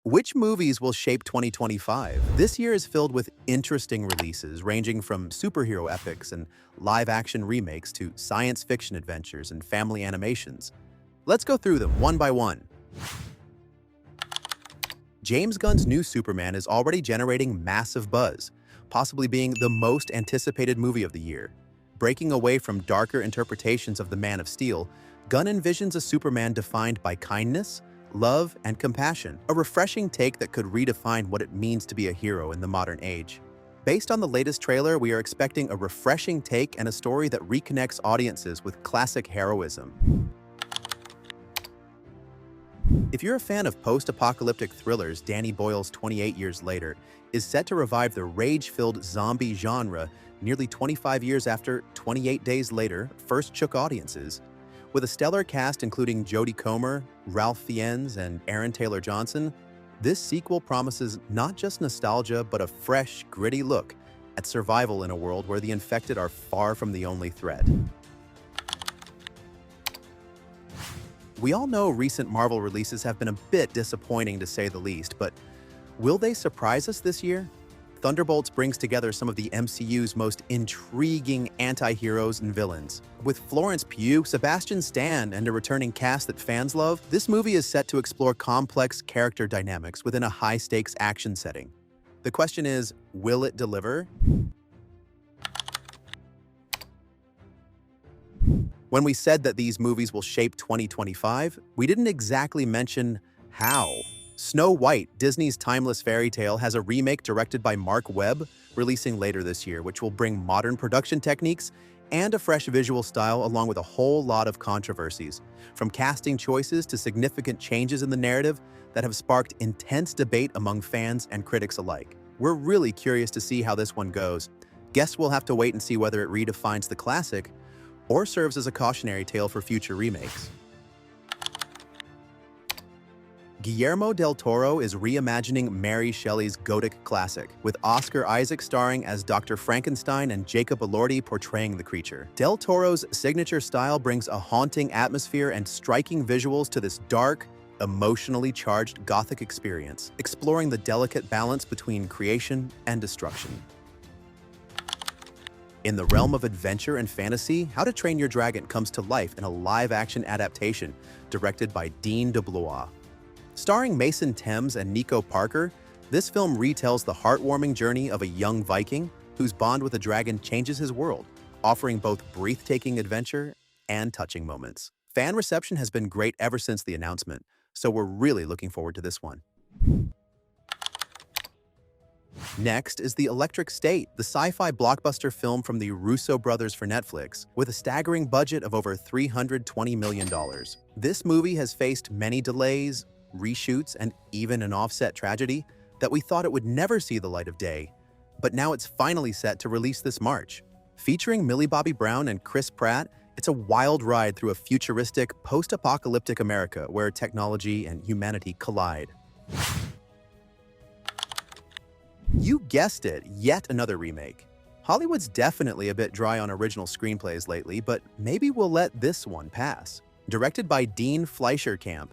Which movies will shape 2025? This year is filled with interesting releases, ranging from superhero epics and live-action remakes to science fiction adventures and family animations. Let's go through them one by one. James Gunn's new Superman is already generating massive buzz, possibly being the most anticipated movie of the year. Breaking away from darker interpretations of the Man of Steel, Gunn envisions a Superman defined by kindness, love, and compassion, a refreshing take that could redefine what it means to be a hero in the modern age. Based on the latest trailer, we are expecting a refreshing take and a story that reconnects audiences with classic heroism. If you're a fan of post-apocalyptic thrillers, Danny Boyle's 28 Years Later is set to revive the rage-filled zombie genre nearly 25 years after 28 Days Later first shook audiences. With a stellar cast including Jodie Comer, Ralph Fiennes, and Aaron Taylor-Johnson, this sequel promises not just nostalgia but a fresh, gritty look at survival in a world where the infected are far from the only threat. We all know recent Marvel releases have been a bit disappointing to say the least, but will they surprise us this year? Thunderbolts brings together some of the MCU's most intriguing anti-heroes and villains. With Florence Pugh, Sebastian Stan, and a returning cast that fans love, this movie is set to explore complex character dynamics within a high-stakes action setting. The question is, will it deliver? When we said that these movies will shape 2025, we didn't exactly mention how. Snow White, Disney's timeless fairy tale, has a remake directed by Mark Webb, releasing later this year, which will bring modern production techniques and a fresh visual style along with a whole lot of controversies, from casting choices to significant changes in the narrative that have sparked intense debate among fans and critics alike. We're really curious to see how this one goes. Guess we'll have to wait and see whether it redefines the classic or serves as a cautionary tale for future remakes. Guillermo del Toro is reimagining Mary Shelley's Gothic classic, with Oscar Isaac starring as Dr. Frankenstein and Jacob Elordi portraying the creature. Del Toro's signature style brings a haunting atmosphere and striking visuals to this dark, emotionally charged Gothic experience, exploring the delicate balance between creation and destruction. In the realm of adventure and fantasy, How to Train Your Dragon comes to life in a live-action adaptation directed by Dean DeBlois. Starring Mason Thames and Nico Parker, this film retells the heartwarming journey of a young Viking whose bond with a dragon changes his world, offering both breathtaking adventure and touching moments. Fan reception has been great ever since the announcement, so we're really looking forward to this one. Next is The Electric State, the sci-fi blockbuster film from the Russo brothers for Netflix, with a staggering budget of over $320 million. This movie has faced many delays, reshoots, and even an offset tragedy that we thought it would never see the light of day, but now it's finally set to release this March. Featuring Millie Bobby Brown and Chris Pratt, it's a wild ride through a futuristic, post-apocalyptic America where technology and humanity collide. You guessed it, yet another remake. Hollywood's definitely a bit dry on original screenplays lately, but maybe we'll let this one pass. Directed by Dean Fleischerkamp,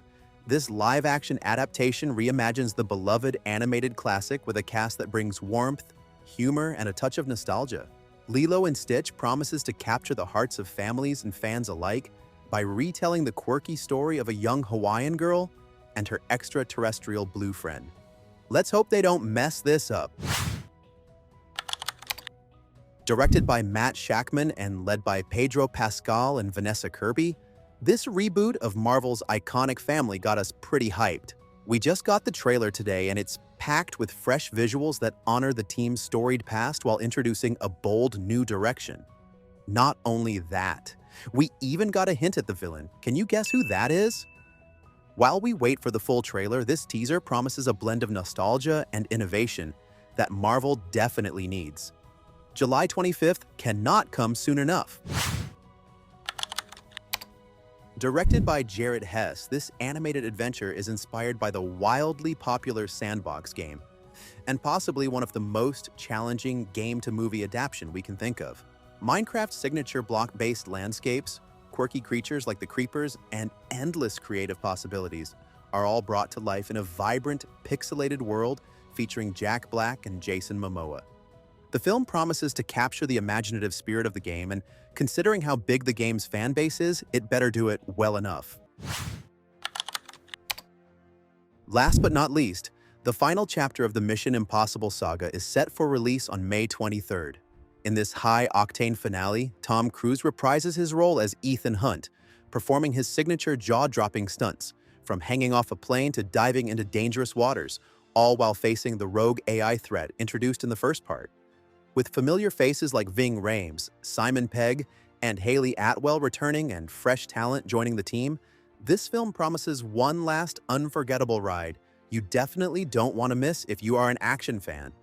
this live-action adaptation reimagines the beloved animated classic with a cast that brings warmth, humor, and a touch of nostalgia. Lilo and Stitch promises to capture the hearts of families and fans alike by retelling the quirky story of a young Hawaiian girl and her extraterrestrial blue friend. Let's hope they don't mess this up. Directed by Matt Shakman and led by Pedro Pascal and Vanessa Kirby, this reboot of Marvel's iconic family got us pretty hyped. We just got the trailer today and it's packed with fresh visuals that honor the team's storied past while introducing a bold new direction. Not only that, we even got a hint at the villain. Can you guess who that is? While we wait for the full trailer, this teaser promises a blend of nostalgia and innovation that Marvel definitely needs. July 25th cannot come soon enough. Directed by Jared Hess, this animated adventure is inspired by the wildly popular Sandbox game, and possibly one of the most challenging game-to-movie adaptation we can think of. Minecraft's signature block-based landscapes, quirky creatures like the creepers, and endless creative possibilities are all brought to life in a vibrant, pixelated world featuring Jack Black and Jason Momoa. The film promises to capture the imaginative spirit of the game, and considering how big the game's fan base is, it better do it well enough. Last but not least, the final chapter of the Mission Impossible saga is set for release on May 23rd. In this high-octane finale, Tom Cruise reprises his role as Ethan Hunt, performing his signature jaw-dropping stunts, from hanging off a plane to diving into dangerous waters, all while facing the rogue AI threat introduced in the first part. With familiar faces like Ving Rhames, Simon Pegg, and Haley Atwell returning and fresh talent joining the team, this film promises one last unforgettable ride you definitely don't want to miss if you are an action fan.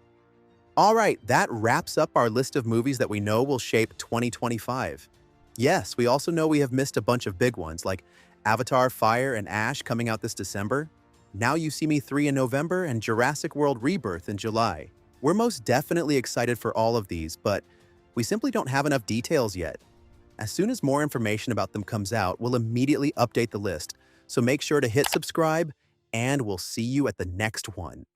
Alright, that wraps up our list of movies that we know will shape 2025. Yes, we also know we have missed a bunch of big ones like Avatar Fire and Ash coming out this December, Now You See Me 3 in November, and Jurassic World Rebirth in July. We're most definitely excited for all of these, but we simply don't have enough details yet. As soon as more information about them comes out, we'll immediately update the list, so make sure to hit subscribe, and we'll see you at the next one.